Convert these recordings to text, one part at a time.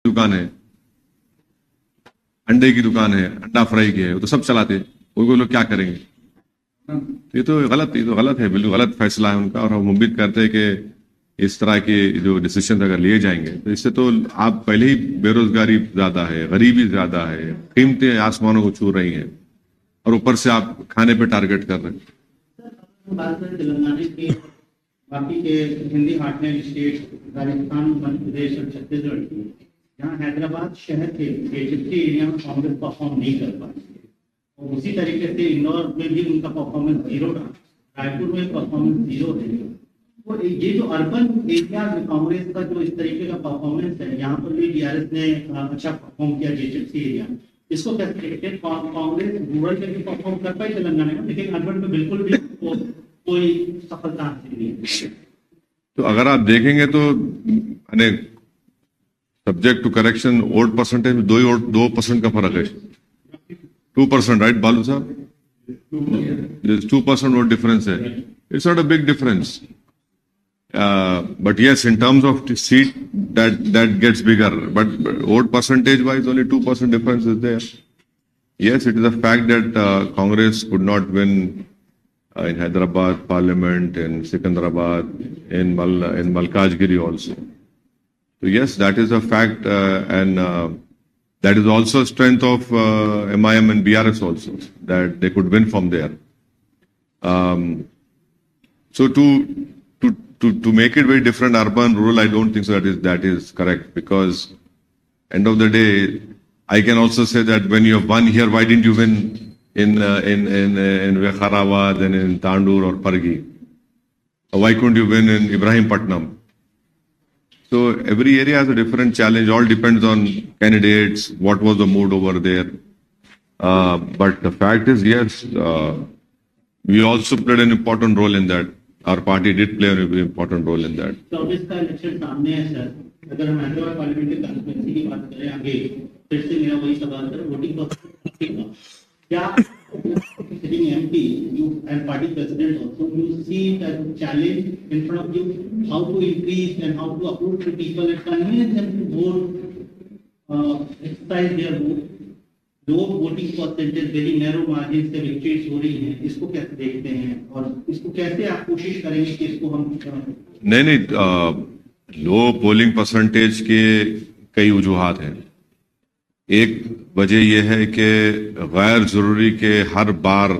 दुकान है, अंडे की दुकान है, अंडा फ्राई की है, वो तो सब चलाते, वो लोग क्या करेंगे? तो ये तो गलत है, बिल्कुल गलत फैसला है उनका। और हम उम्मीद करते हैं कि इस तरह के जो डिसीजन अगर लिए जाएंगे तो इससे तो आप पहले ही बेरोजगारी ज्यादा है, गरीबी ज्यादा है, कीमतें आसमानों को छू रही हैं, और ऊपर से आप खाने पे टारगेट कर रहे हैं। बात करें तेलंगाना के बाकी के हिंदी हार्टलैंड स्टेट राजस्थान, मध्य प्रदेश और छत्तीसगढ़ की, जहाँ हैदराबाद शहर के जितने एरिया में कांग्रेस परफॉर्म नहीं कर पाती है, और उसी तरीके से इंदौर में भी उनका परफॉर्मेंस जीरो रहा, रायपुर में परफॉर्मेंस जीरो है। तो ये जो अर्बन एरिया में कांग्रेस का जो इस तरीके का परफॉर्मेंस है, यहाँ पर भी डीआरएस ने अच्छा परफॉर्म किया जेएचएफसी एरिया, इसको कैसे देखते हैं? कांग्रेस रूरल में भी परफॉर्म कर पाई तेलंगाना में, लेकिन अर्बन में बिल्कुल भी कोई सफलता हासिल नहीं है। तो अगर आप देखेंगे तो subject to correction vote percentage में 2% का फर्क है, 2%, राइट बालू साहब? 2% वोट डिफरेंस है। It's not a big difference, but yes, in terms of the seat, that gets bigger, but vote percentage wise only 2% difference is there. Yes, it is a fact that Congress could not win in Hyderabad Parliament, in Secunderabad, in Malkajgiri also. So yes, that is a fact, and that is also a strength of MIM and BRS also, that they could win from there. So to make it very different, urban, rural, I don't think so that is correct, because end of the day, I can also say that when you have won here, why didn't you win in Vikharabad and in Tandur or Pargi? Or why couldn't you win in Ibrahimpatnam? So every area has a different challenge. All depends on candidates, what was the mood over there. But the fact is, yes, we also played an important role in that. Our party did play an important role in that. 24 का election सामने है sir, अगर हम Hyderabad parliament के constituency की बात करें आगे, फिर से मेरा वही सवाल है, वोटिंग परसेंटेज क्या sitting MP, you and party president also, you see that challenge in front of you, how to increase and how to approach the people and convince them to vote, exercise their vote. Low voting percentage very narrow margin से victories हो रही हैं, इसको कैसे देखते हैं और इसको कैसे आप कोशिश करेंगे कि इसको हम नहीं, लो पोलिंग परसेंटेज के कई वजूहात हैं। एक वजह यह है कि गैर जरूरी के हर बार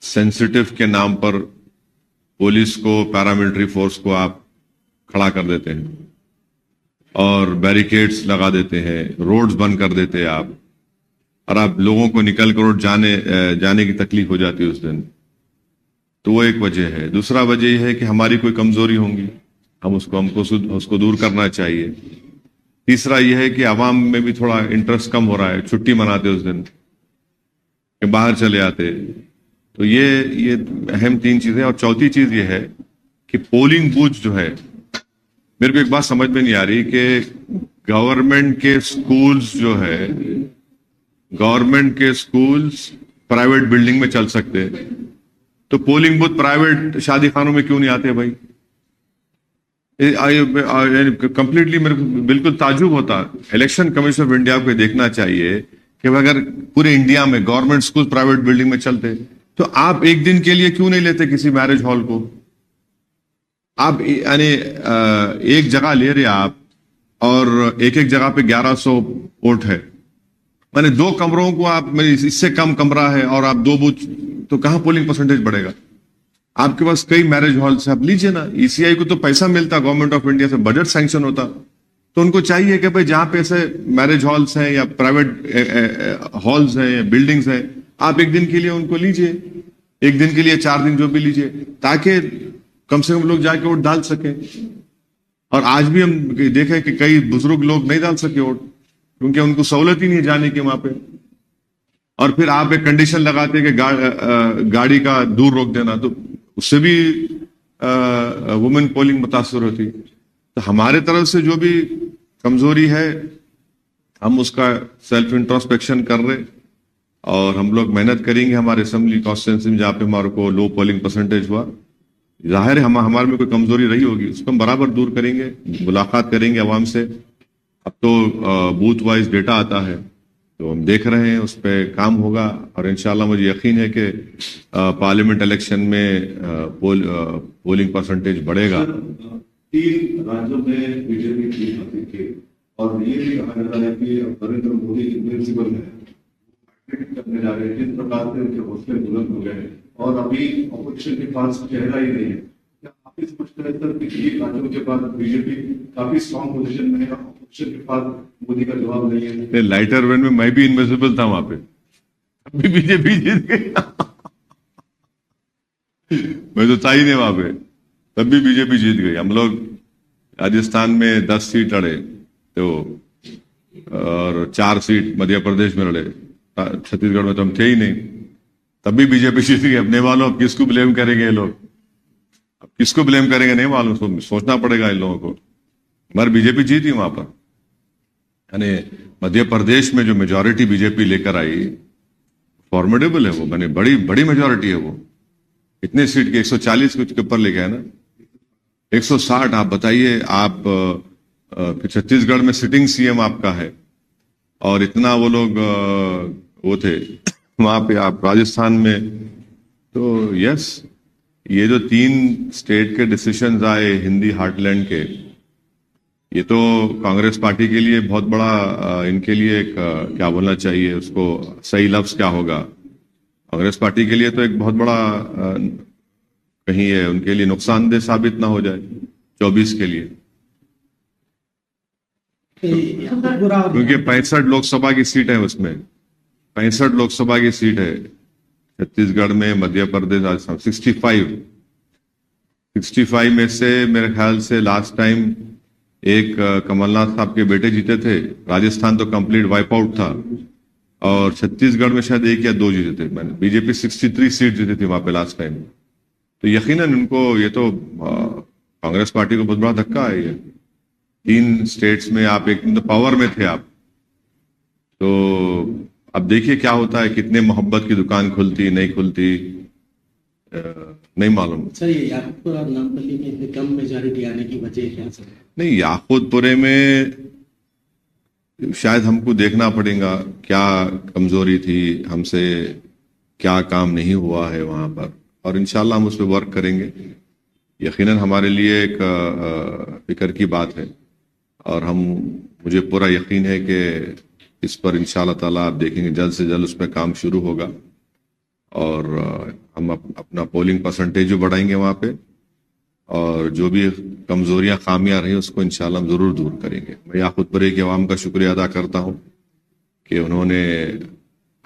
सेंसिटिव के नाम पर पुलिस को, पैरामिलिट्री फोर्स को आप खड़ा कर देते हैं और बैरिकेड्स लगा देते हैं, रोड्स बंद कर देते हैं आप, और आप लोगों को निकल कर जाने की तकलीफ हो जाती है उस दिन। तो वो एक वजह है। दूसरा वजह यह है कि हमारी कोई कमजोरी होंगी, हमको उसको दूर करना चाहिए। तीसरा यह है कि आवाम में भी थोड़ा इंटरेस्ट कम हो रहा है, छुट्टी मनाते उस दिन कि बाहर चले आते। तो ये अहम 3 चीजें। और चौथी चीज ये है कि पोलिंग बूथ जो है, मेरे को एक बात समझ में नहीं आ रही कि गवर्नमेंट के स्कूल्स प्राइवेट बिल्डिंग में चल सकते हैं, तो पोलिंग बूथ प्राइवेट शादी खानों में क्यों नहीं आते भाई? कंप्लीटली मेरे को बिल्कुल ताज्जुब होता। इलेक्शन कमीशन ऑफ इंडिया को देखना चाहिए कि अगर पूरे इंडिया में गवर्नमेंट स्कूल प्राइवेट बिल्डिंग में चलते, तो आप एक दिन के लिए क्यों नहीं लेते किसी मैरिज हॉल को? आप यानी एक जगह ले रहे आप, और एक जगह पे 1100 वोट है, माने 2 कमरों को आप, इससे कम कमरा है और आप 2 बूथ, तो कहां पोलिंग परसेंटेज बढ़ेगा? आपके पास कई मैरिज हॉल्स है, आप लीजिए ना। ईसीआई को तो पैसा मिलता गवर्नमेंट ऑफ इंडिया से, बजट सैंक्शन होता, तो उनको चाहिए कि भाई जहां पे ऐसे मैरिज हॉल्स हैं या प्राइवेट हॉल्स हैं या बिल्डिंग्स हैं, आप एक दिन के लिए उनको लीजिए, एक दिन के लिए 4 दिन जो भी लीजिए, ताकि कम से कम लोग जाके वोट डाल सके। और आज भी हम देखें कि कई बुजुर्ग लोग नहीं डाल सके वोट, क्योंकि उनको सहूलत ही नहीं जाने की वहां पे। और फिर आप एक कंडीशन लगाते कि गाड़ी का दूर रोक देना, तो उससे भी वुमेन पोलिंग मुतासर होती। तो हमारे तरफ से जो भी कमजोरी है, हम उसका सेल्फ इंट्रोस्पेक्शन कर रहे, और हम लोग मेहनत करेंगे हमारे असेंबली कॉन्स्टिट्यूंसी में जहां पे हमारे को लो पोलिंग परसेंटेज हुआ। जाहिर है हमारे में कोई कमजोरी रही होगी, उसको हम बराबर दूर करेंगे, मुलाकात करेंगे अवाम से, अब तो बूथ वाइज डेटा आता है, तो हम देख रहे हैं, उस पर काम होगा और इंशाल्लाह मुझे यकीन है कि पार्लियामेंट इलेक्शन में पोलिंग परसेंटेज बढ़ेगा। 3 राज्यों में बीजेपी जीत हासिल की और ये भी कहा जा रहा है कि नरेंद्र मोदी इनविंसिबल है, करने जा रहे हैं। जिस प्रकार से उनके हौसले बुलंद हो गए और अभी अपोजिशन के पास चेहरा ही नहीं है, क्या आप इस समझते हैं सर कि 3 राज्यों के बाद बीजेपी काफी स्ट्रॉन्ग पोजीशन में है, अपोजिशन के पास मोदी का जवाब नहीं है? लाइटर वेन में मैं भी इनविजिबल था वहां पे, अभी बीजेपी जीत गई। मैं तो था ही नहीं वहां पे, तब भी बीजेपी जीत गई। हम लोग राजस्थान में 10 सीट लड़े तो और 4 सीट मध्य प्रदेश में लड़े, छत्तीसगढ़ में तो हम थे ही नहीं, तब भी बीजेपी जीत गई। अब नहीं मालूम अब किसको ब्लेम करेंगे ये लोग, अब किसको ब्लेम करेंगे नहीं मालूम, सोचना पड़ेगा इन लोगों को। मगर बीजेपी जीती वहां पर, यानी मध्य प्रदेश में जो मेजॉरिटी बीजेपी लेकर आई फॉर्मिडेबल है वो, मैंने बड़ी बड़ी मेजॉरिटी है वो, इतने सीट के 140 के ऊपर लेके है ना, 160। आप बताइए, आप छत्तीसगढ़ में सिटिंग सीएम आपका है और इतना वो लोग वो थे वहां पे, आप राजस्थान में। तो यस, ये जो 3 स्टेट के डिसीजंस आए हिंदी हार्टलैंड के, ये तो कांग्रेस पार्टी के लिए बहुत बड़ा, इनके लिए एक क्या बोलना चाहिए उसको, सही लफ्ज क्या होगा, कांग्रेस पार्टी के लिए तो एक बहुत बड़ा कहीं है उनके लिए नुकसानदेह साबित ना हो जाए 24 के लिए, क्योंकि 65 लोकसभा की सीट है उसमें, 65 लोकसभा की सीट है छत्तीसगढ़ में, मध्य प्रदेश राजस्थान 65 में से मेरे ख्याल से लास्ट टाइम एक कमलनाथ साहब के बेटे जीते थे, राजस्थान तो कंप्लीट वाइप आउट था और छत्तीसगढ़ में शायद 1 या 2 जीते थे। मैंने बीजेपी 63 सीट जीती थी वहां पे लास्ट टाइम। तो यकीनन उनको ये तो कांग्रेस पार्टी को बहुत बड़ा धक्का है ये, 3 स्टेट्स में आप एक तो पावर में थे आप, तो अब देखिए क्या होता है, कितने मोहब्बत की दुकान खुलती नहीं खुलती नहीं मालूम। सर, ये याकूबपुर और नामपल्ली में इतनी कम मेजॉरिटी आने की वजह क्या सर? नहीं, याकूतपुरे में शायद हमको देखना पड़ेगा क्या कमजोरी थी हमसे, क्या काम नहीं हुआ है वहां पर, और इंशाल्लाह हम उस पर वर्क करेंगे। यकीनन हमारे लिए एक फिक्र की बात है और मुझे पूरा यकीन है कि इस पर इंशाल्लाह ताला आप देखेंगे जल्द से जल्द उस पर काम शुरू होगा और हम अपना पोलिंग परसेंटेज भी बढ़ाएंगे वहां पे और जो भी कमजोरियां खामियां रही उसको इंशाल्लाह हम जरूर दूर करेंगे। मैं याकूतपुरे की आवाम का शुक्रिया अदा करता हूं कि उन्होंने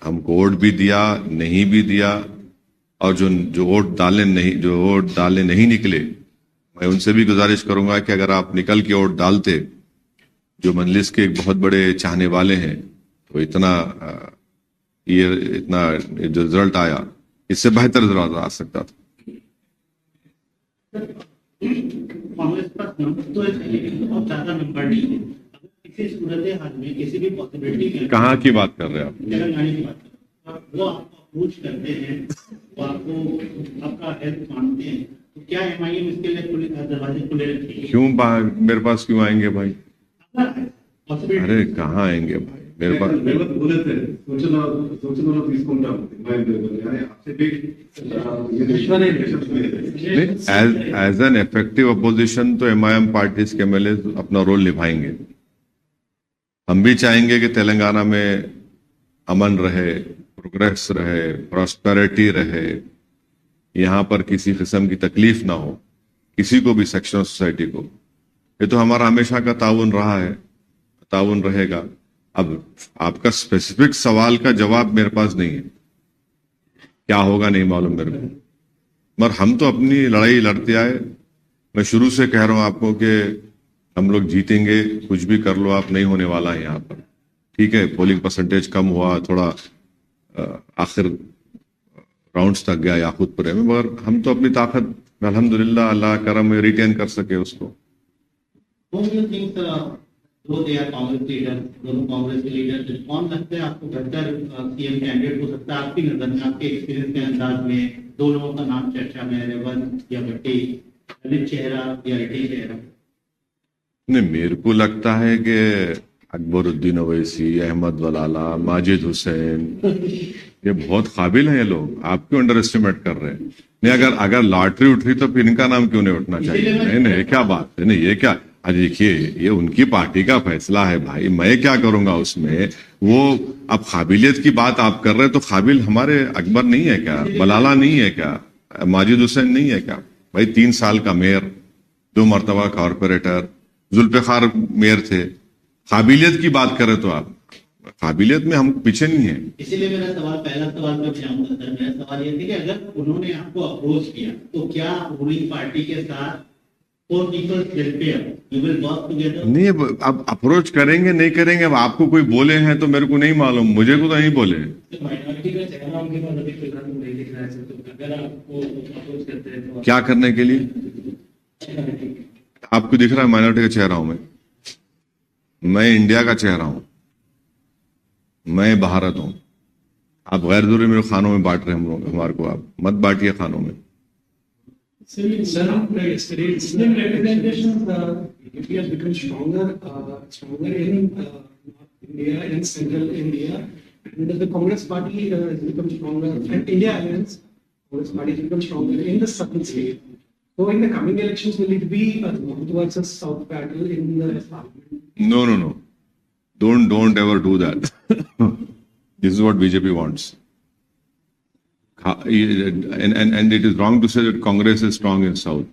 हमको वोट भी दिया, नहीं भी दिया, और जो वोट डालने नहीं निकले, मैं उनसे भी गुजारिश करूंगा कि अगर आप निकल के वोट डालते, जो मजलिस के एक बहुत बड़े चाहने वाले हैं, तो इतना जो रिजल्ट आया इससे बेहतर रिजल्ट आ सकता था। कांग्रेस का नंबर तो है लेकिन बहुत ज्यादा नंबर नहीं है। अगर किसी सूरत हाल में किसी भी पॉसिबिलिटी में, कहाँ की बात कर रहे हैं आप? तेलंगाना की बात कर रहे हैं, वो आपको अप्रोच करते हैं, वो आपको आपका हेल्प मांगते हैं, तो क्या एमआईएम इसके लिए दरवाजे खुले रखेगी? क्यों मेरे पास क्यों आएंगे भाई? पॉसिबिलिटी अरे कहाँ आएंगे भाई मेरे पास? बोले थे सूचना తీసుకుంటాం आपसे भी एज एन इफेक्टिव अपोजिशन तो एमआईएम पार्टीज के एमएलए अपना रोल निभाएंगे। हम भी चाहेंगे कि तेलंगाना में अमन रहे, प्रोग्रेस रहे, प्रॉस्पेरिटी रहे, यहाँ पर किसी किस्म की तकलीफ ना हो किसी को भी, सेक्शन ऑफ सोसाइटी को। ये तो हमारा हमेशा का ताउन रहा है, ताउन रहेगा। अब आपका स्पेसिफिक सवाल का जवाब मेरे पास नहीं है, क्या होगा नहीं मालूम मेरे को, मगर हम तो अपनी लड़ाई लड़ते आए। मैं शुरू से कह रहा हूं आपको कि हम लोग जीतेंगे, कुछ भी कर लो आप, नहीं होने वाला है यहाँ पर। ठीक है, पोलिंग परसेंटेज कम हुआ थोड़ा, आखिर राउंड्स तक गया याकूतपुरे में, मगर हम तो अपनी ताकत अल्हम्दुलिल्लाह अल्लाह करम में रिटेन कर सके उसको। दो दे आर कांग्रेस लीडर, दोनों कांग्रेस के लीडर, कौन लगता है आपको बेहतर सीएम कैंडिडेट हो सकता है आपकी नजर में, आपके एक्सपीरियंस के अंदाज में? दो लोगों का नाम चर्चा में, रेवंत या भट्टी, ललित चेहरा या रेड्डी चेहरा? नहीं, मेरे को लगता है कि अकबरुद्दीन अवैसी, अहमद वलाला, माजिद हुसैन, ये बहुत काबिल हैं ये लोग, आप क्यों अंडर एस्टिमेट कर रहे हैं? नहीं, अगर लॉटरी उठ रही तो फिर इनका नाम क्यों नहीं उठना चाहिए? नहीं नहीं, ये क्या बात है? नहीं, ये क्या, अरे देखिए, ये उनकी पार्टी का फैसला है भाई, मैं क्या करूंगा उसमें? वो अब काबिलियत की बात आप कर रहे हैं, तो काबिल हमारे अकबर नहीं है क्या? बलाला नहीं है क्या? माजिद हुसैन नहीं है क्या? भाई 3 साल का मेयर, 2 मरतबा कॉर्पोरेटर, जुल्फिकार मेयर थे। काबिलियत की बात करें तो आप, काबिलियत में हम पीछे नहीं है। इसीलिए मेरा सवाल, पहला सवाल मैं जाऊंगा सर, मेरा सवाल ये था कि अगर उन्होंने आपको अप्रोच किया तो क्या रूलिंग पार्टी के साथ for people's welfare you will work together? नहीं, अब अप्रोच करेंगे नहीं करेंगे, अब आपको कोई बोले हैं तो मेरे को नहीं मालूम, मुझे को तो नहीं बोले। माइनॉरिटी का चेहरा उनके पास अभी फिलहाल नहीं दिख रहा है सर, तो अगर आपको अप्रोच करते हैं तो क्या करने के लिए? आपको दिख रहा है माइनॉरिटी का चेहरा हूं मैं इंडिया का चेहरा हूं, मैं भारत हूं। आप गैर जरूरी मेरे खानों में बांट रहे हैं हम लोग, हमारे को आप मत बांटिए खानों में। Muslim representations, India has become stronger in North India and Central India, and the Congress Party has become stronger, and India Alliance, Congress Party has become stronger in the southern state. So in the coming elections, will it be a north versus south battle in the parliament? No. Don't ever do that. This is what BJP wants. And it is wrong to say that Congress is strong in South.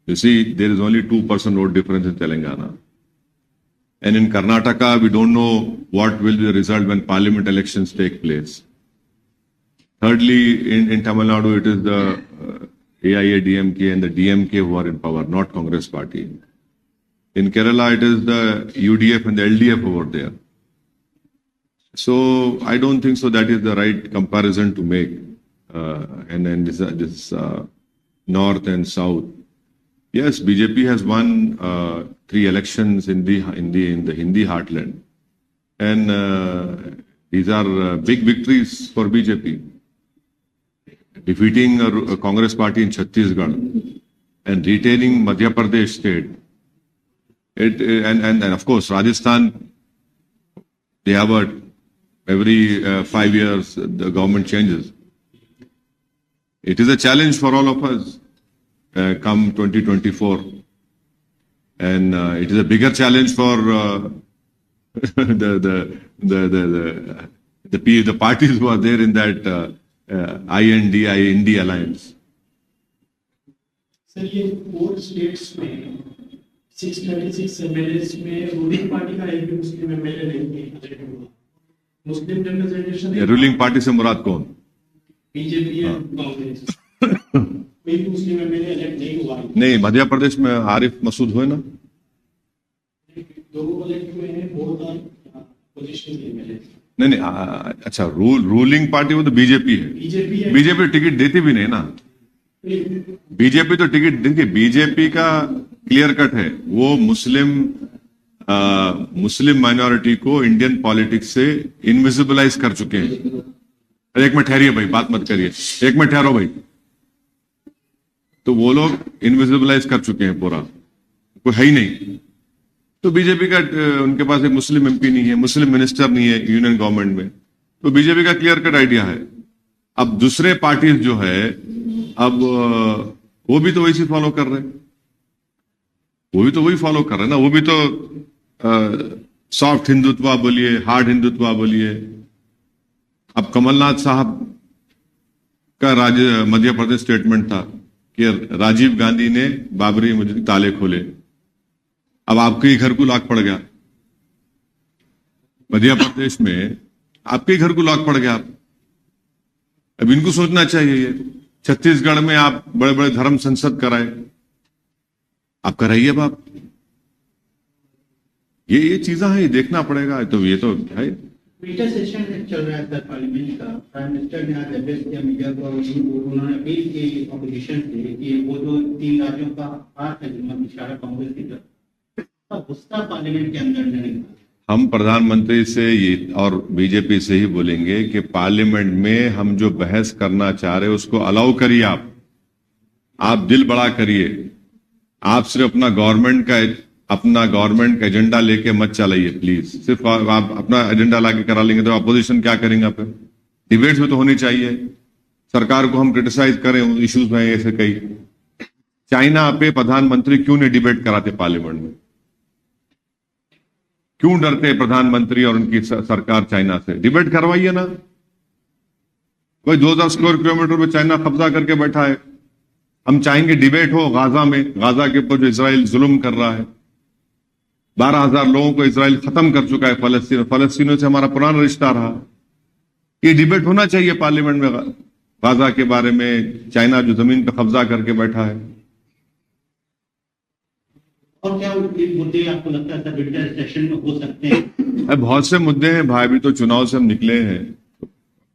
You see, there is only 2% vote difference in Telangana. And in Karnataka, we don't know what will be the result when parliament elections take place. Thirdly, in Tamil Nadu, it is the AIADMK and the DMK who are in power, not Congress party. In Kerala, it is the UDF and the LDF over there. So I don't think so that is the right comparison to make. And then this north and south. Yes, BJP has won 3 elections in the Hindi heartland, and these are big victories for BJP. Defeating a Congress party in Chhattisgarh and retaining Madhya Pradesh state. And of course Rajasthan, they have every 5 years the government changes. It is a challenge for all of us come 2024, and it is a bigger challenge for the parties who are there in that IND alliance. Sir ये 4 states में 636 MLAs में ruling party का एक भी मुस्लिम MLA नहीं है। मुस्लिम representation ruling party से मुराद कौन? बीजेपी है, कांग्रेस। कोई भी मुस्लिम एमएलए इलेक्ट नहीं हुआ है। नहीं, मध्य प्रदेश में आरिफ मसूद हुए ना, 2 इलेक्ट हुए हैं, बहुत पोजीशन एमएलए। नहीं, अच्छा, रूलिंग पार्टी वो तो बीजेपी है। बीजेपी टिकट देती भी नहीं ना। बीजेपी तो टिकट देखिए, बीजेपी का क्लियर कट है, वो मुस्लिम माइनॉरिटी को इंडियन पॉलिटिक्स से इनविजिबलाइज कर चुके हैं। एक मिनट ठहरिए भाई, बात मत करिए, एक मिनट ठहरो भाई। तो वो लोग इनविजिबलाइज कर चुके हैं, पूरा कोई है ही नहीं। तो बीजेपी का उनके पास एक मुस्लिम एमपी नहीं है, मुस्लिम मिनिस्टर नहीं है यूनियन गवर्नमेंट में, तो बीजेपी का क्लियर कट आइडिया है। अब दूसरे पार्टीज जो है, अब वो भी तो वैसे फॉलो कर रहे हैं, वो भी तो वही फॉलो कर रहे हैं ना। वो भी तो सॉफ्ट हिंदुत्व बोलिए, हार्ड हिंदुत्व बोलिए। अब कमलनाथ साहब का मध्य प्रदेश स्टेटमेंट था कि राजीव गांधी ने बाबरी मस्जिद के ताले खोले। अब आपके ही घर को लॉक पड़ गया, मध्य प्रदेश में आपके ही घर को लॉक पड़ गया। अब इनको सोचना चाहिए, ये छत्तीसगढ़ में आप बड़े बड़े धर्म संसद कराए, आप कराइए बाप। ये चीजें हैं, ये देखना पड़ेगा। तो ये तो है। मीडिया सेशन चल रहा है सर पार्लियामेंट का। प्राइम मिनिस्टर ने आज एड्रेस किया मीडिया को, उन्होंने अपील की ऑपोजिशन से कि वो जो 3 राज्यों का हाथ है जिनमें इशारा कांग्रेस की तरफ, गुस्सा पार्लियामेंट के अंदर नहीं। हम प्रधानमंत्री से ये और बीजेपी से ही बोलेंगे कि पार्लियामेंट में हम जो बहस करना चाह रहे हैं उसको अलाउ करिए। आप दिल बड़ा करिए। आप सिर्फ अपना गवर्नमेंट का अपना गवर्नमेंट का एजेंडा लेके मत चलाइए प्लीज। सिर्फ आप अपना एजेंडा लाके करा लेंगे तो अपोजिशन क्या करेंगे? फिर डिबेट्स में तो होनी चाहिए। सरकार को हम क्रिटिसाइज करें उन इश्यूज में, ऐसे कई चाइना पे प्रधानमंत्री क्यों नहीं डिबेट कराते पार्लियामेंट में? क्यों डरते प्रधानमंत्री और उनकी सरकार चाइना से? डिबेट करवाइए ना। भाई 2000 स्क्वायर किलोमीटर में चाइना कब्जा करके बैठा है। हम चाहेंगे डिबेट हो गाजा में, गाजा के ऊपर जो इजराइल जुल्म कर रहा है। 12,000 लोगों को इजराइल खत्म कर चुका है फलस्तीनों से हमारा पुराना रिश्ता रहा। ये डिबेट होना चाहिए पार्लियामेंट में गाजा के बारे में, चाइना जो जमीन पर कब्जा करके बैठा है। और क्या मुद्दे आपको लगता है विंटर सेशन में हो सकते हैं? बहुत से मुद्दे हैं भाई, अभी तो चुनाव से हम निकले हैं,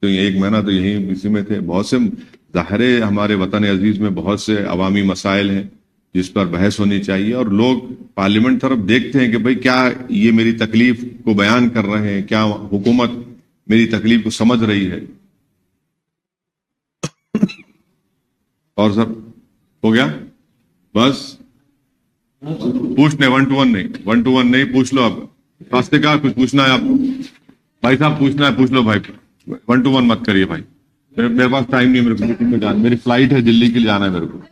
तो ये 1 महीना तो यही इसी में थे। बहुत से ज़ाहिर है हमारे वतन अजीज में बहुत से अवामी मसाइल हैं जिस पर बहस होनी चाहिए, और लोग पार्लियामेंट तरफ देखते हैं कि भाई क्या ये मेरी तकलीफ को बयान कर रहे हैं, क्या हुकूमत मेरी तकलीफ को समझ रही है। और सर हो गया बस पूछने 1 to 1 नहीं पूछ लो। आप रास्ते का कुछ पूछना है आपको भाई साहब? पूछना है पूछ लो भाई, 1 to 1 मत करिए भाई। मेरे पास टाइम नहीं है, मेरे को मीटिंग में जाना, मेरी फ्लाइट है दिल्ली के लिए जाना है मेरे को।